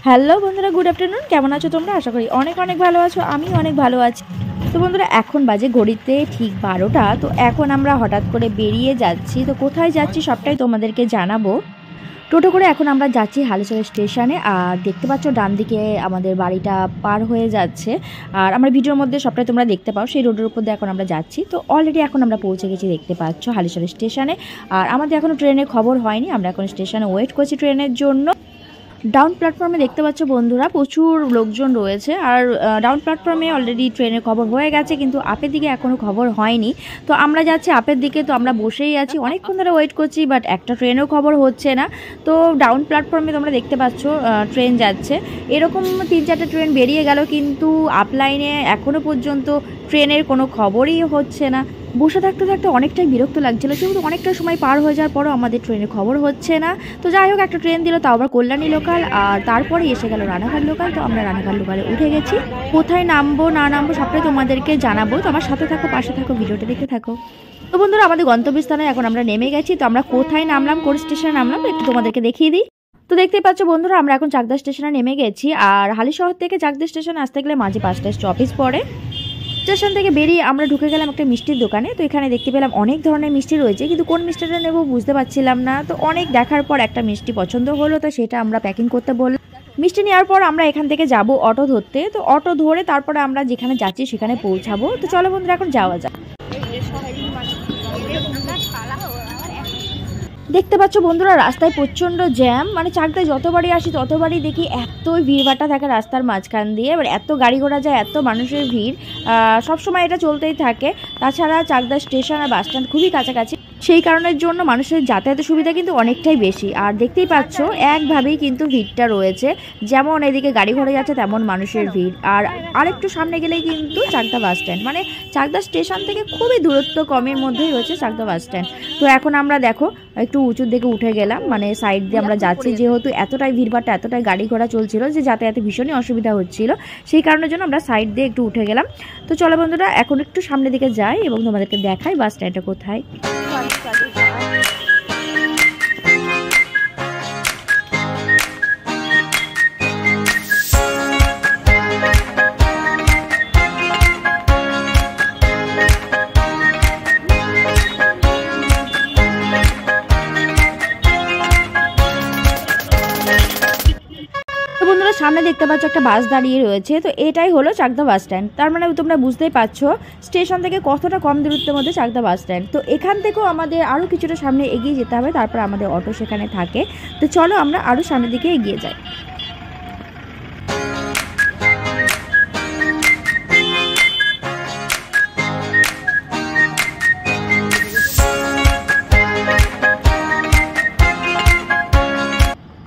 Hello বন্ধুরা, good afternoon. কেমন আছো তোমরা? আশা করি অনেক অনেক ভালো আছো। আমি অনেক ভালো আছি। তো বন্ধুরা, এখন বাজে ঘড়িতে ঠিক 12টা। তো এখন আমরা হঠাৎ করে বেরিয়ে যাচ্ছি। তো কোথায় যাচ্ছি সবটাই তোমাদেরকে জানাবো। টোটো করে এখন আমরা যাচ্ছি হালিশহর স্টেশনে। আর দেখতে পাচ্ছ ডান দিকে আমাদের বাড়িটা পার হয়ে যাচ্ছে। আর আমার ভিডিওর মধ্যে সবটাই তোমরা দেখতে পাও। সেই রোডের উপর দিয়ে এখন আমরা যাচ্ছি। তো অলরেডি এখন আমরা পৌঁছে গেছি, দেখতে পাচ্ছ হালিশহর স্টেশনে। আর আমাদের এখনও ট্রেনের খবর হয়নি। আমরা এখন স্টেশনে ওয়েট করছি ট্রেনের জন্য। ডাউন প্ল্যাটফর্মে দেখতে পাচ্ছ বন্ধুরা প্রচুর লোকজন রয়েছে। আর ডাউন প্ল্যাটফর্মে অলরেডি ট্রেনের খবর হয়ে গেছে, কিন্তু আপের দিকে এখনও খবর হয়নি। তো আমরা যাচ্ছি আপের দিকে। তো আমরা বসেই আছি, অনেকক্ষণ ধরে ওয়েট করছি, বাট একটা ট্রেনেও খবর হচ্ছে না। তো ডাউন প্ল্যাটফর্মে তোমরা দেখতে পাচ্ছ ট্রেন যাচ্ছে। এরকম 3-4টা ট্রেন বেরিয়ে গেল, কিন্তু আপ লাইনে এখনও পর্যন্ত ট্রেনের কোনো খবরই হচ্ছে না। বসে থাকতে থাকতে অনেকটাই বিরক্ত লাগছিলো, যেহেতু অনেকটা সময় পার হয়ে যাওয়ার পরও আমাদের ট্রেনের খবর হচ্ছে না। তো যাই হোক, একটা ট্রেন দিল, তাও আবার কল্যাণী লোকাল। আর তারপরে এসে গেল রানাঘাট লোকাল। তো আমরা রানাঘাট লোকালে উঠে গেছি। কোথায় নামবো না নামবো সবটাই তোমাদেরকে জানাবো। তো আমার সাথে থাকো, পাশে থাকো, ভিডিওটা দেখতে থাকো। তো বন্ধুরা, আমাদের গন্তব্যস্থানে এখন আমরা নেমে গেছি। তো আমরা কোথায় নামলাম, কোন স্টেশনে নামলাম একটু তোমাদেরকে দেখিয়ে দিই। তো দেখতেই পাচ্ছ বন্ধুরা, আমরা এখন চাকদা স্টেশনে নেমে গেছি। আর হালিশহর থেকে চাকদা স্টেশনে আসতে গেলে মাঝে 5টা স্টপেজ পড়ে। স্টেশন থেকে বেরিয়ে আমরা ঢুকে গেলাম একটা মিষ্টির দোকানে। তো এখানে দেখতে পেলাম অনেক ধরনের মিষ্টি রয়েছে, কিন্তু কোন মিষ্টিটা নেবো বুঝতে পারছিলাম না। তো অনেক দেখার পর একটা মিষ্টি পছন্দ হলো, তো সেটা আমরা প্যাকিং করতে বললাম। মিষ্টি নেওয়ার পর আমরা এখান থেকে যাব অটো ধরতে। তো অটো ধরে তারপরে আমরা যেখানে যাচ্ছি সেখানে পৌঁছাবো। তো চলো বন্ধুরা, এখন যাওয়া যাক। দেখতে পাচ্ছ বন্ধুরা, রাস্তায় প্রচণ্ড জ্যাম। মানে চাকদায় যতবারই আসি ততবারই দেখি এতই ভিড়ভাট্টা থাকে রাস্তার মাঝখান দিয়ে। এবার এত গাড়ি ঘোড়া যায়, এত মানুষের ভিড়, সবসময় এটা চলতেই থাকে। তাছাড়া চাকদা স্টেশন আর বাস স্ট্যান্ড খুবই কাছাকাছি, সেই কারণের জন্য মানুষের যাতায়াতের সুবিধা কিন্তু অনেকটাই বেশি। আর দেখতেই পাচ্ছ একভাবেই কিন্তু ভিড়টা রয়েছে, যেমন এদিকে গাড়ি ঘোড়া যাচ্ছে তেমন মানুষের ভিড়। আর আরেকটু সামনে গেলেই কিন্তু চাকদা বাস স্ট্যান্ড, মানে চাকদা স্টেশন থেকে খুবই দূরত্ব কমের মধ্যেই রয়েছে চাকদা বাস স্ট্যান্ড। তো এখন আমরা দেখো একটু উঁচুর দিকে উঠে গেলাম, মানে সাইড দিয়ে আমরা যাচ্ছি, যেহেতু এতটাই ভিড়ভাট্টা এতটাই গাড়ি ঘোড়া চলছিল যে যাতায়াতে ভীষণই অসুবিধা হচ্ছিল। সেই কারণের জন্য আমরা সাইড দিয়ে একটু উঠে গেলাম। তো চলো বন্ধুরা, এখন একটু সামনের দিকে যাই এবং তোমাদেরকে দেখাই বাস স্ট্যান্ডটা কোথায়। সামনে দেখতে পাচ্ছ একটা বাস দাঁড়িয়ে রয়েছে। তো এটাই হলো চাকদা বাস স্ট্যান্ড। তার মানে তোমরা বুঝতেই পারছো স্টেশন থেকে কতটা কম দূরত্বের মধ্যে চাকদা বাস স্ট্যান্ড। তো এখান থেকেও আমাদের আরও কিছুটা সামনে এগিয়ে যেতে হবে, তারপর আমাদের অটো সেখানে থাকে। তো চলো আমরা আরও সামনের দিকে এগিয়ে যাই।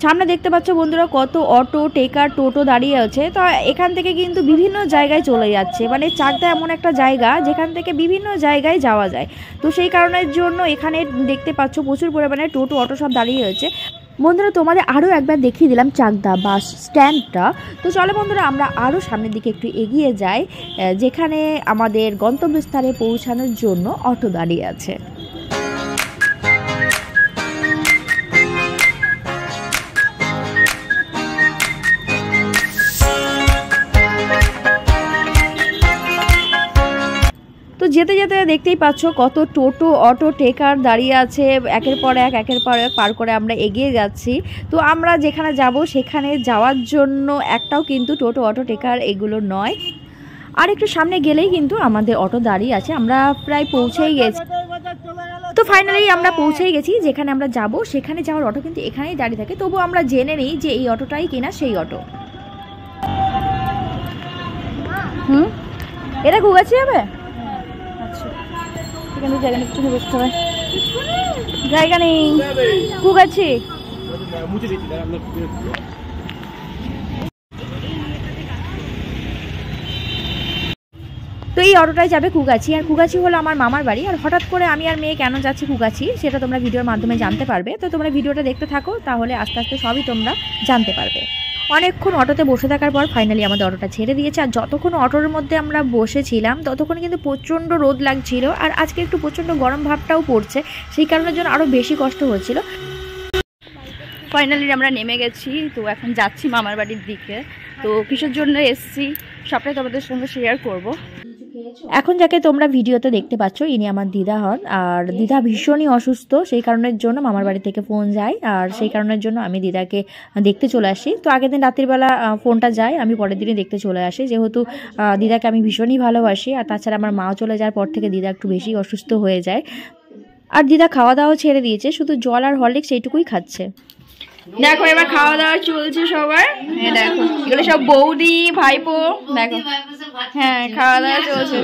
সামনে দেখতে পাচ্ছ বন্ধুরা কত অটো, টেকার, টোটো দাঁড়িয়ে আছে। তো এখান থেকে কিন্তু বিভিন্ন জায়গায় চলে যাচ্ছে, মানে চাকদা এমন একটা জায়গা যেখান থেকে বিভিন্ন জায়গায় যাওয়া যায়। তো সেই কারণের জন্য এখানে দেখতে পাচ্ছ প্রচুর পরিমাণে টোটো, অটো সব দাঁড়িয়ে রয়েছে। বন্ধুরা, তোমাদের আরও একবার দেখিয়ে দিলাম চাকদা বাস স্ট্যান্ডটা। তো চলো বন্ধুরা, আমরা আরও সামনের দিকে একটু এগিয়ে যাই, যেখানে আমাদের গন্তব্যস্থানে পৌঁছানোর জন্য অটো দাঁড়িয়ে আছে। তো যেতে যেতে দেখতেই পাচ্ছ কত টোটো, অটো, টেকার দাঁড়িয়ে আছে। একের পর এক পার করে আমরা এগিয়ে যাচ্ছি। তো আমরা যেখানে যাব সেখানে যাওয়ার জন্য একটাও কিন্তু টোটো, অটো, টেকার এগুলো নয়। আর একটু সামনে গেলেই কিন্তু আমাদের অটো দাঁড়িয়ে আছে। আমরা প্রায় পৌঁছেই গেছি। তো ফাইনালি আমরা পৌঁছেই গেছি যেখানে আমরা যাব। সেখানে যাওয়ার অটো কিন্তু এখানেই দাঁড়িয়ে থাকে। তবু আমরা জেনে নিই যে এই অটোটাই কিনা সেই অটো। এটা গুগাছি হবে? এখানে জায়গা নেই, কিছু বসতে হবে, জায়গা নেই, কুক আছে। তো এই অটোটাই যাবে কুগাছি। আর কুগাছি হলো আমার মামার বাড়ি। আর হঠাৎ করে আমি আর মেয়ে কেন যাচ্ছি কুগাছি সেটা তোমরা ভিডিওর মাধ্যমে জানতে পারবে। তো তোমরা ভিডিওটা দেখতে থাকো, তাহলে আস্তে আস্তে সবই তোমরা জানতে পারবে। অনেকক্ষণ অটোতে বসে থাকার পর ফাইনালি আমাদের অটোটা ছেড়ে দিয়েছে। আর যতক্ষণ অটোর মধ্যে আমরা বসেছিলাম ততক্ষণ কিন্তু প্রচণ্ড রোদ লাগছিল। আর আজকে একটু প্রচণ্ড গরম ভাবটাও পড়ছে, সেই কারণের জন্য আরও বেশি কষ্ট হচ্ছিল। ফাইনালি আমরা নেমে গেছি, তো এখন যাচ্ছি মামার বাড়ির দিকে। তো কিসের জন্য এসছি সবটাই তোমাদের সঙ্গে শেয়ার করব। এখন যাকে তোমরা ভিডিওতে দেখতে পাচ্ছ ইনি আমার দিদা হন। আর দিদা ভীষণই অসুস্থ, সেই কারণের জন্য মামার বাড়ি থেকে ফোন যায়, আর সেই কারণের জন্য আমি দিদাকে দেখতে চলে আসি। তো আগের দিন রাত্রিবেলা ফোনটা যায়, আমি পরের দিনই দেখতে চলে আসি, যেহেতু দিদাকে আমি ভীষণই ভালোবাসি। আর তাছাড়া আমার মাও চলে যাওয়ার পর থেকে দিদা একটু বেশি অসুস্থ হয়ে যায়। আর দিদা খাওয়া দাওয়া ছেড়ে দিয়েছে, শুধু জল আর হরলিক্স সেইটুকুই খাচ্ছে। দেখো এবার খাওয়া দাওয়া চলছে সবার। দেখো এগুলো সব বৌদি ভাইপো, দেখো হ্যাঁ খাওয়া দাওয়া চলছে।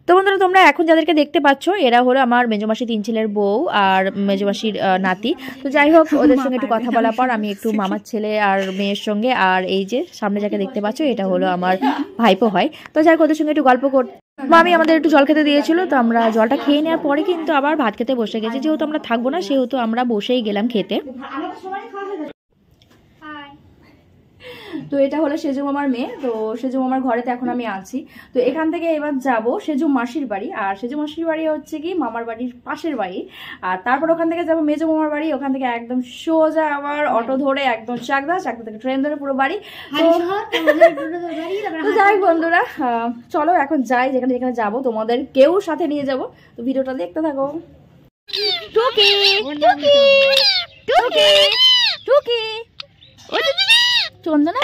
তো বন্ধুরা তোমরা এখন যাদেরকে দেখতে পাচ্ছ এরা হলো আমার মেজমাসি 3 ছেলের বউ আর মেজমাসির নাতি। তো যাই হোক ওদের সঙ্গে একটু কথা বলার পর আমি একটু মামার ছেলে আর মেয়ের সঙ্গে, আর এই যে সামনে যাকে দেখতে পাচ্ছ এটা হলো আমার ভাইপো হয়। তো যাই হোক ওদের সঙ্গে একটু গল্প করতে মামি আমাদের একটু জল খেতে দিয়েছিল, তো আমরা জলটা খেয়ে নেওয়ার পরে কিন্তু আবার ভাত খেতে বসে গেছি। যেহেতু আমরা থাকবো না সেহেতু আমরা বসেই গেলাম খেতে। তো এটা হলো সেজু মামার মেয়ে। তো সেজু মামার ঘরেতে এখন আমি আছি। তো এখান থেকে এবার যাব সেজু মাসির বাড়ি, আর সেজু মাসির বাড়ি হচ্ছে কি মামার বাড়ির পাশের বাড়ি। আর তারপর ওখান থেকে যাব মেজো মামার বাড়ি, ওখান থেকে একদম সোজা আবার অটো ধরে একদম চাকদা থেকে ট্রেন ধরে পুরো বাড়ি। তো যাই বন্ধুরা চলো এখন যাই, যেখানে যেখানে যাবো তোমাদের কেউ সাথে নিয়ে যাব। তো ভিডিওটা দেখতে থাকো। টুকি টুকি টুকি টুকি চন্দনা।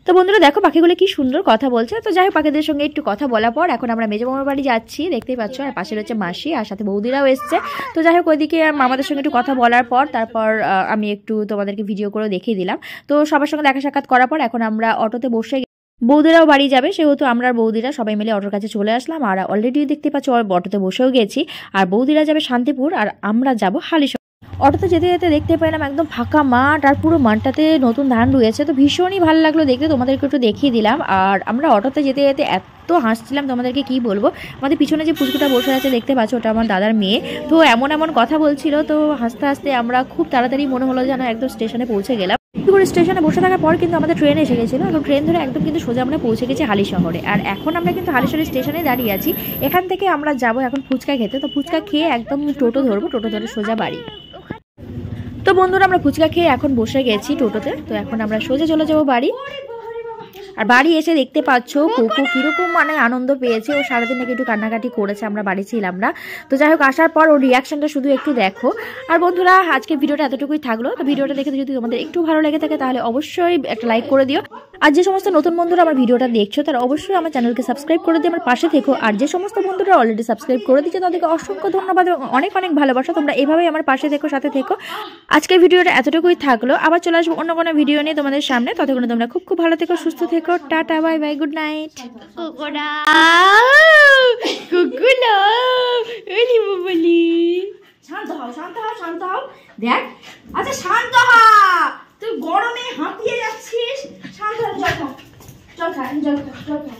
তো বন্ধুরা দেখো পাখিগুলো কি সুন্দর কথা বলছে। তো যাই হোক পাখিদের সঙ্গে একটু কথা বলার পর এখন আমরা মেজো মামার বাড়ি যাচ্ছি, দেখতেই পাচ্ছ। আর পাশে রয়েছে মাসি আর সাথে বৌদিরাও এসছে। তো যাই হোক ওইদিকে মামাদের সঙ্গে একটু কথা বলার পর তারপর আমি একটু তোমাদেরকে ভিডিও করে দেখিয়ে দিলাম। তো সবার সঙ্গে দেখা সাক্ষাৎ করার পর এখন আমরা অটোতে বসে বৌদিরাও বাড়ি যাবে, সেহেতু আমরা আর বৌদিরা সবাই মিলে অটোর কাছে চলে আসলাম। আর অলরেডি দেখতে পাচ্ছ অটোতে বসেও গেছি। আর বৌদিরা যাবে শান্তিপুর আর আমরা যাব হালিশহর। অটোতে যেতে যেতে দেখতে পেলাম একদম ফাঁকা মাঠ, আর পুরো মাঠটাতে নতুন ধান রয়েছে। তো ভীষণই ভালো লাগলো দেখতে, তোমাদেরকে একটু দেখিয়ে দিলাম। আর আমরা অটোতে যেতে যেতে এত হাসছিলাম তোমাদেরকে কি বলবো। আমাদের পিছনে যে পুচকুটা বসে আছে দেখতে পাচ্ছ ওটা আমার দাদার মেয়ে। তো এমন এমন কথা বলছিল, তো হাসতে হাসতে আমরা খুব তাড়াতাড়ি মনে হলো যেন একদম স্টেশনে পৌঁছে গেলাম। স্টেশনে বসে থাকার পর কিন্তু আমাদের ট্রেন এসে গেছিলো, এবং ট্রেন ধরে একদম কিন্তু সোজা আমরা পৌঁছে গেছি হালিশহরে। আর এখন আমরা কিন্তু হালিশহর স্টেশনে দাঁড়িয়ে আছি। এখান থেকে আমরা যাব এখন ফুচকা খেতে। তো ফুচকা খেয়ে একদম টোটো ধরবো, টোটো ধরে সোজা বাড়ি। তো বন্ধুরা আমরা ফুচকা খেয়ে এখন বসে গেছি টোটোতে। তো এখন আমরা সোজা চলে যাবো বাড়ি। আর বাড়ি এসে দেখতে পাচ্ছ কুকু কিরকম মানে আনন্দ পেয়েছে, ও সারাদিন নাকি একটু কান্নাকাটি করেছে, আমরা বাড়ি ছিলাম না। তো যাই হোক আসার পর ওর রিয়াকশনটা শুধু একটু দেখো। আর বন্ধুরা আজকে ভিডিওটা এতটুকুই থাকলো। তো ভিডিওটা দেখে যদি তোমাদের একটু ভালো লেগে থাকে তাহলে অবশ্যই একটা লাইক করে দিও। আর যে সমস্ত নতুন বন্ধুরা আমার ভিডিওটা দেখছো তারা অবশ্যই আমার চ্যানেলকে সাবস্ক্রাইব করে দিয়ে আমার পাশে থেকো। আর যে সমস্ত বন্ধুরা অলরেডি সাবস্ক্রাইব করে দিচ্ছে তাদেরকে অসংখ্য ধন্যবাদ এবং অনেক অনেক ভালোবাসা। তোমরা এভাবেই আমার পাশে থেকো, সাথে থেকো। আজকের ভিডিওটা এতটুকুই থাকলো, আবার চলে আসবো অন্য কোনো ভিডিও নিয়ে তোমাদের সামনে। ততক্ষণে তোমরা খুব খুব ভালো থেকো, সুস্থ থেকো। Tata bye bye, good night. শান্ত হও শান্ত হও শান্ত হও। দেখ আচ্ছা শান্ত হ, তুই গরমে হাঁপিয়ে যাচ্ছিস। শান্ত হও, জল খা জল খা জল খা জল খা।